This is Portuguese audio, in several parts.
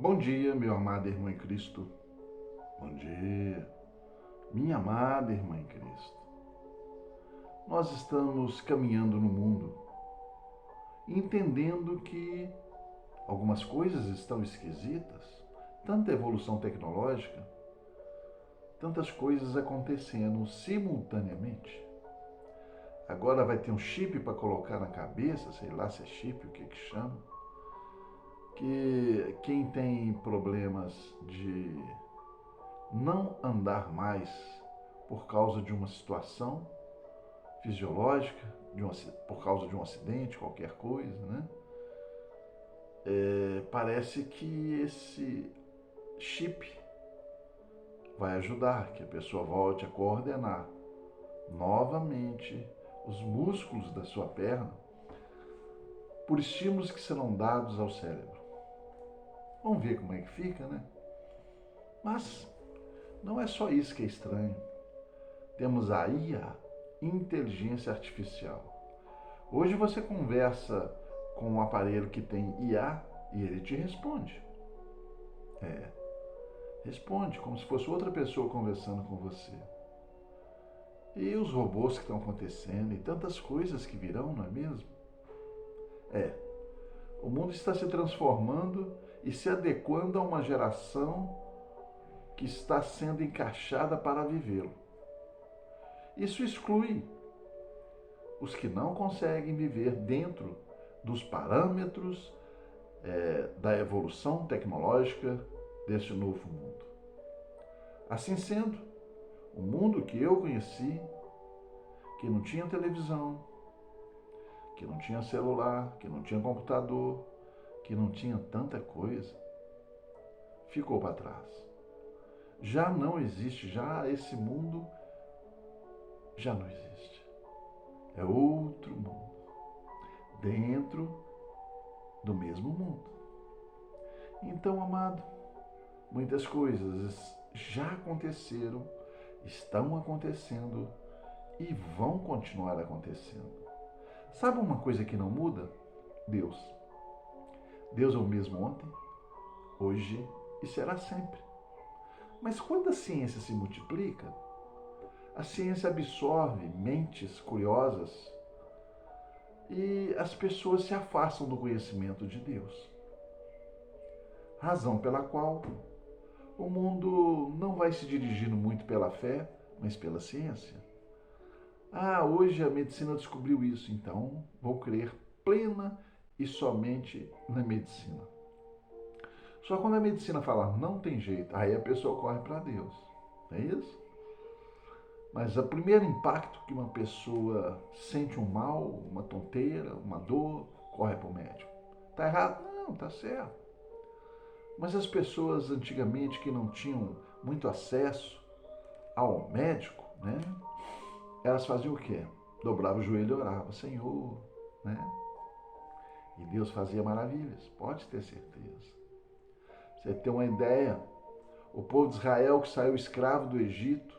Bom dia, meu amado irmão em Cristo. Bom dia, minha amada irmã em Cristo. Nós estamos caminhando no mundo, entendendo que algumas coisas estão esquisitas, tanta evolução tecnológica, tantas coisas acontecendo simultaneamente. Agora vai ter um chip para colocar na cabeça, sei lá se é chip, o que chama, que quem tem problemas de não andar mais por causa de uma situação fisiológica, por causa de um acidente, qualquer coisa, né? Parece que esse chip vai ajudar que a pessoa volte a coordenar novamente os músculos da sua perna por estímulos que serão dados ao cérebro. Vamos ver como é que fica, né? Mas não é só isso que é estranho. Temos a IA, inteligência artificial. Hoje você conversa com um aparelho que tem IA e ele te responde. Responde como se fosse outra pessoa conversando com você. E os robôs que estão acontecendo e tantas coisas que virão, não é mesmo? O mundo está se transformando e se adequando a uma geração que está sendo encaixada para vivê-lo. Isso exclui os que não conseguem viver dentro dos parâmetros da evolução tecnológica deste novo mundo. Assim sendo, o mundo que eu conheci, que não tinha televisão, que não tinha celular, que não tinha computador, que não tinha tanta coisa, ficou para trás. Já não existe, já esse mundo já não existe. É outro mundo, dentro do mesmo mundo. Então, amado, muitas coisas já aconteceram, estão acontecendo e vão continuar acontecendo. Sabe uma coisa que não muda? Deus. Deus é o mesmo ontem, hoje e será sempre. Mas quando a ciência se multiplica, a ciência absorve mentes curiosas e as pessoas se afastam do conhecimento de Deus. Razão pela qual o mundo não vai se dirigindo muito pela fé, mas pela ciência. Hoje a medicina descobriu isso, então vou crer plena e somente na medicina. Só quando a medicina falar não tem jeito, aí a pessoa corre para Deus. Não é isso? Mas o primeiro impacto que uma pessoa sente um mal, uma tonteira, uma dor, corre para o médico. Tá errado? Não, tá certo. Mas as pessoas antigamente que não tinham muito acesso ao médico, né? Elas faziam o quê? Dobrava o joelho e orava, Senhor, né? E Deus fazia maravilhas, pode ter certeza. Você tem uma ideia, o povo de Israel que saiu escravo do Egito,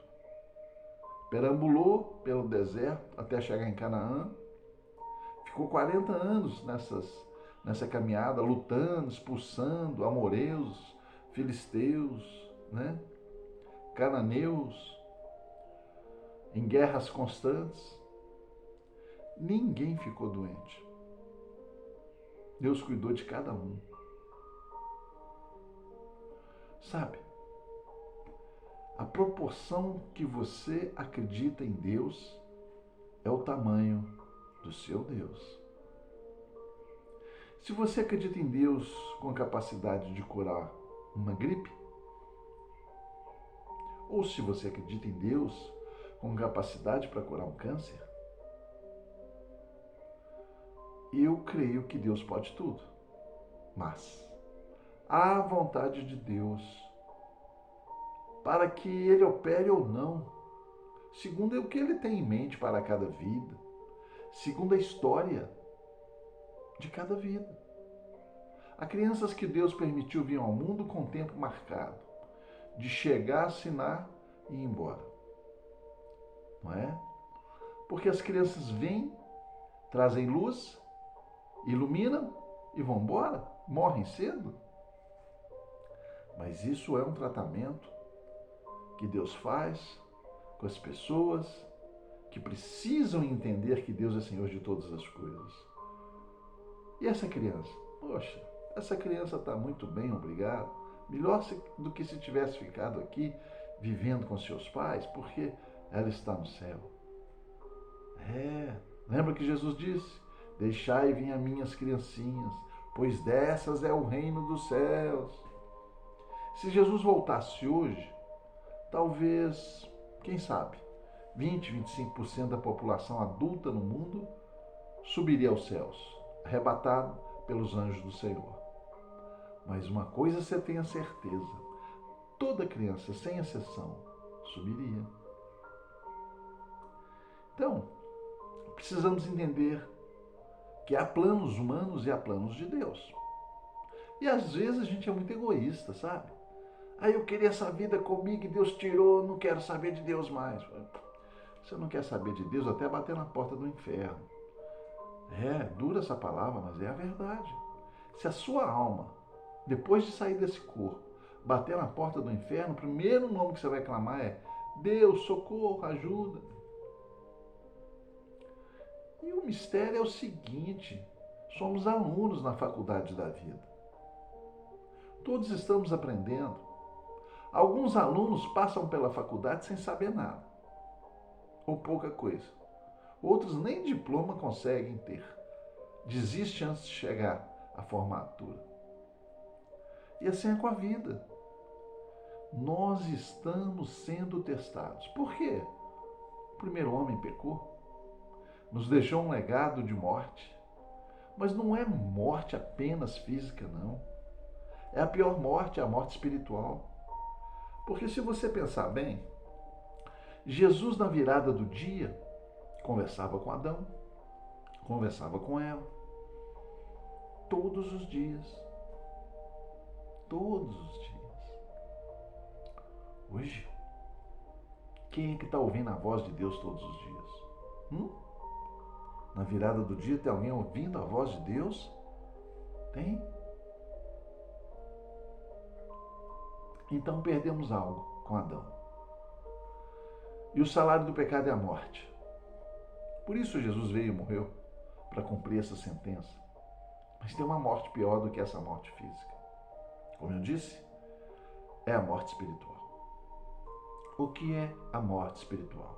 perambulou pelo deserto até chegar em Canaã, ficou 40 anos nessa caminhada, lutando, expulsando amoreus, filisteus, né? Cananeus, em guerras constantes. Ninguém ficou doente. Deus cuidou de cada um. Sabe, a proporção que você acredita em Deus é o tamanho do seu Deus. Se você acredita em Deus com a capacidade de curar uma gripe, ou se você acredita em Deus com capacidade para curar um câncer, eu creio que Deus pode tudo. Mas há vontade de Deus para que Ele opere ou não, segundo o que Ele tem em mente para cada vida, segundo a história de cada vida. Há crianças que Deus permitiu vir ao mundo com tempo marcado, de chegar, assinar e ir embora. Não é? Porque as crianças vêm, trazem luz, iluminam e vão embora, morrem cedo. Mas isso é um tratamento que Deus faz com as pessoas que precisam entender que Deus é Senhor de todas as coisas. E essa criança? Poxa, essa criança está muito bem, obrigado. Melhor do que se tivesse ficado aqui vivendo com seus pais, porque ela está no céu. Lembra que Jesus disse? Deixai vir a minhas criancinhas, pois dessas é o reino dos céus. Se Jesus voltasse hoje, talvez, quem sabe, 20, 25% da população adulta no mundo subiria aos céus, arrebatado pelos anjos do Senhor. Mas uma coisa você tenha certeza, toda criança, sem exceção, subiria. Então, precisamos entender que há planos humanos e há planos de Deus. E às vezes a gente é muito egoísta, sabe? Eu queria essa vida comigo e Deus tirou, não quero saber de Deus mais. Você não quer saber de Deus até bater na porta do inferno. Dura essa palavra, mas é a verdade. Se a sua alma, depois de sair desse corpo, bater na porta do inferno, o primeiro nome que você vai clamar é: Deus, socorro, ajuda. E o mistério é o seguinte: somos alunos na faculdade da vida. Todos estamos aprendendo. Alguns alunos passam pela faculdade sem saber nada, ou pouca coisa. Outros nem diploma conseguem ter. Desiste antes de chegar à formatura. E assim é com a vida. Nós estamos sendo testados. Por quê? O primeiro homem pecou, nos deixou um legado de morte. Mas não é morte apenas física, não. É a pior morte, a morte espiritual. Porque se você pensar bem, Jesus na virada do dia conversava com Adão, conversava com Eva, todos os dias. Todos os dias. Hoje, quem é que está ouvindo a voz de Deus todos os dias? Na virada do dia tem alguém ouvindo a voz de Deus? Tem? Então perdemos algo com Adão. E o salário do pecado é a morte. Por isso Jesus veio e morreu, para cumprir essa sentença. Mas tem uma morte pior do que essa morte física. Como eu disse, é a morte espiritual. O que é a morte espiritual?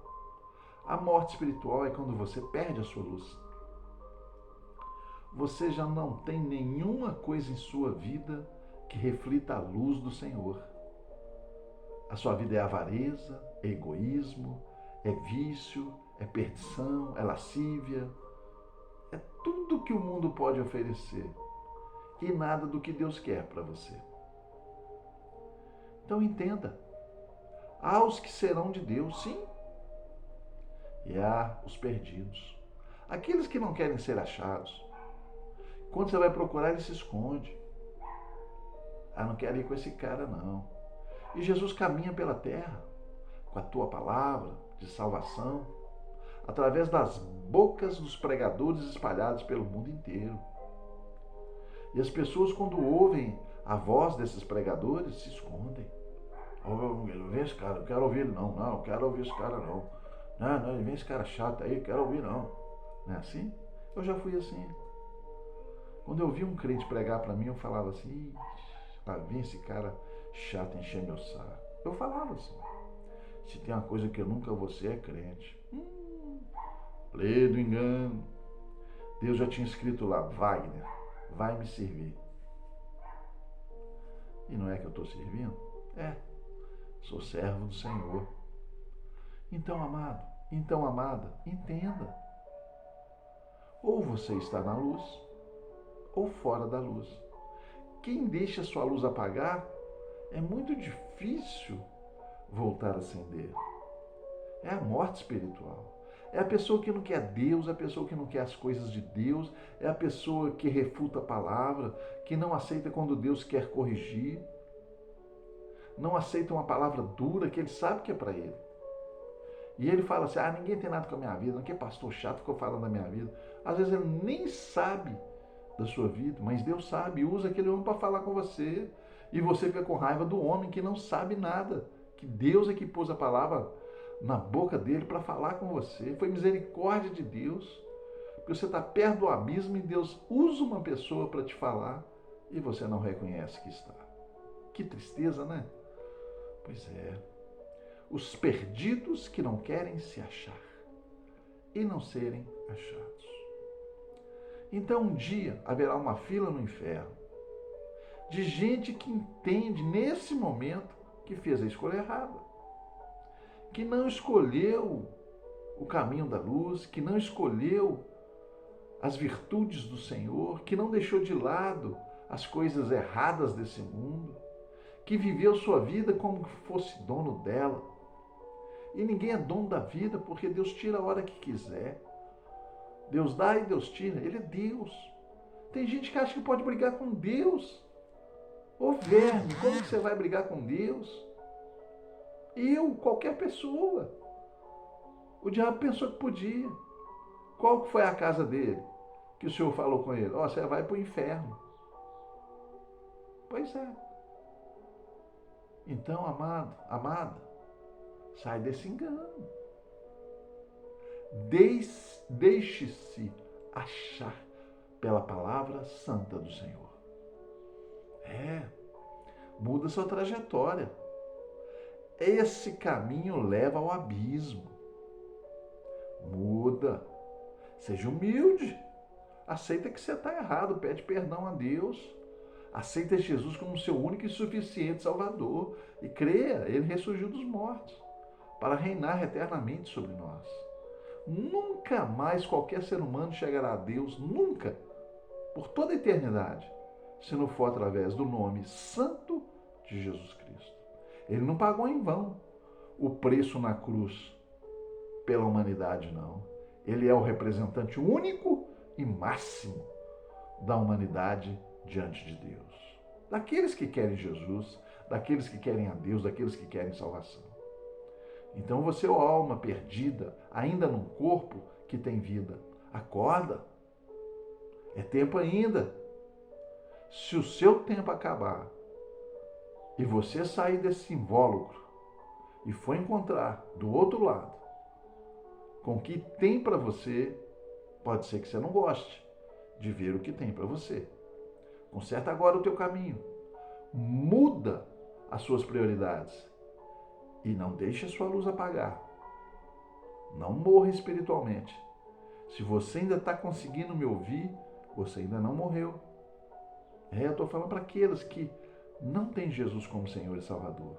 A morte espiritual é quando você perde a sua luz. Você já não tem nenhuma coisa em sua vida que reflita a luz do Senhor. A sua vida é avareza, é egoísmo, é vício, é perdição, é lascívia. É tudo que o mundo pode oferecer e nada do que Deus quer para você. Então entenda, há os que serão de Deus, sim, e há os perdidos, aqueles que não querem ser achados. Quando você vai procurar, ele se esconde. Não quero ir com esse cara, não. E Jesus caminha pela terra com a tua palavra de salvação, através das bocas dos pregadores espalhados pelo mundo inteiro. E as pessoas, quando ouvem a voz desses pregadores, se escondem. Vem esse cara, não quero ouvir ele não. Não quero ouvir esse cara não. Não, vem esse cara chato aí, quero ouvir não. Não é assim? Eu já fui assim. Quando eu vi um crente pregar para mim, eu falava assim: vem esse cara chato encher meu saco. Eu falava assim: se tem uma coisa que eu nunca vou ser, é crente. Lê do engano. Deus já tinha escrito lá: Wagner, vai me servir. E não é que eu estou servindo? Sou servo do Senhor. Então, amado, então, amada, entenda. Ou você está na luz, ou fora da luz. Quem deixa sua luz apagar, é muito difícil voltar a acender. É a morte espiritual. É a pessoa que não quer Deus, é a pessoa que não quer as coisas de Deus, é a pessoa que refuta a palavra, que não aceita quando Deus quer corrigir, não aceita uma palavra dura que ele sabe que é para ele. E ele fala assim: ninguém tem nada com a minha vida, não, que pastor chato ficou falando da minha vida. Às vezes ele nem sabe da sua vida, mas Deus sabe, usa aquele homem para falar com você. E você fica com raiva do homem que não sabe nada, que Deus é que pôs a palavra na boca dele para falar com você. Foi misericórdia de Deus, porque você está perto do abismo e Deus usa uma pessoa para te falar e você não reconhece que está. Que tristeza, né? Pois é. Os perdidos que não querem se achar e não serem achados. Então um dia haverá uma fila no inferno de gente que entende nesse momento que fez a escolha errada, que não escolheu o caminho da luz, que não escolheu as virtudes do Senhor, que não deixou de lado as coisas erradas desse mundo, que viveu sua vida como se fosse dono dela. E ninguém é dono da vida, porque Deus tira a hora que quiser. Deus dá e Deus tira. Ele é Deus. Tem gente que acha que pode brigar com Deus. Ô verme, como que você vai brigar com Deus? Qualquer pessoa. O diabo pensou que podia. Qual foi a casa dele? Que o Senhor falou com ele? Você vai para o inferno. Pois é. Então, amado, amada, sai desse engano. Deixe-se achar pela palavra santa do Senhor. Muda sua trajetória. Esse caminho leva ao abismo. Muda. Seja humilde. Aceita que você está errado. Pede perdão a Deus. Aceita Jesus como seu único e suficiente Salvador. E creia, Ele ressurgiu dos mortos para reinar eternamente sobre nós. Nunca mais qualquer ser humano chegará a Deus, nunca, por toda a eternidade, se não for através do nome santo de Jesus Cristo. Ele não pagou em vão o preço na cruz pela humanidade, não. Ele é o representante único e máximo da humanidade diante de Deus. Daqueles que querem Jesus, daqueles que querem a Deus, daqueles que querem salvação. Então você, ó alma perdida, ainda num corpo que tem vida, acorda. É tempo ainda. Se o seu tempo acabar e você sair desse invólucro e for encontrar do outro lado com o que tem para você, pode ser que você não goste de ver o que tem para você. Conserta agora o teu caminho. Muda as suas prioridades. E não deixe a sua luz apagar. Não morra espiritualmente. Se você ainda está conseguindo me ouvir, você ainda não morreu. Eu estou falando para aqueles que não têm Jesus como Senhor e Salvador.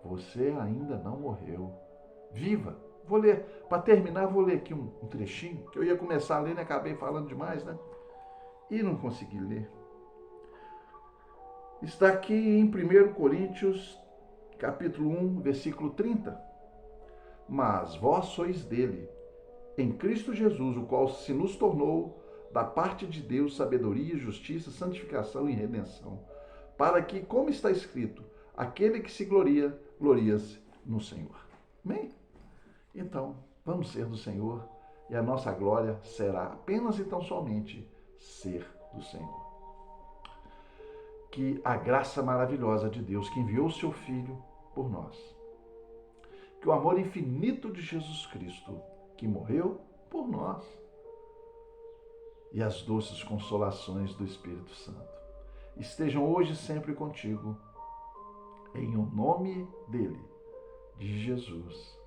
Você ainda não morreu. Viva! Vou ler, para terminar, vou ler aqui um trechinho, que eu ia começar a ler, né? Acabei falando demais, né? E não consegui ler. Está aqui em 1 Coríntios, capítulo 1, versículo 30. Mas vós sois dele, em Cristo Jesus, o qual se nos tornou da parte de Deus sabedoria, justiça, santificação e redenção, para que, como está escrito, aquele que se gloria, gloria-se no Senhor. Amém? Então, vamos ser do Senhor e a nossa glória será apenas e tão somente ser do Senhor. Que a graça maravilhosa de Deus, que enviou o seu Filho por nós, que o amor infinito de Jesus Cristo, que morreu por nós, e as doces consolações do Espírito Santo estejam hoje e sempre contigo, em o nome dele, de Jesus.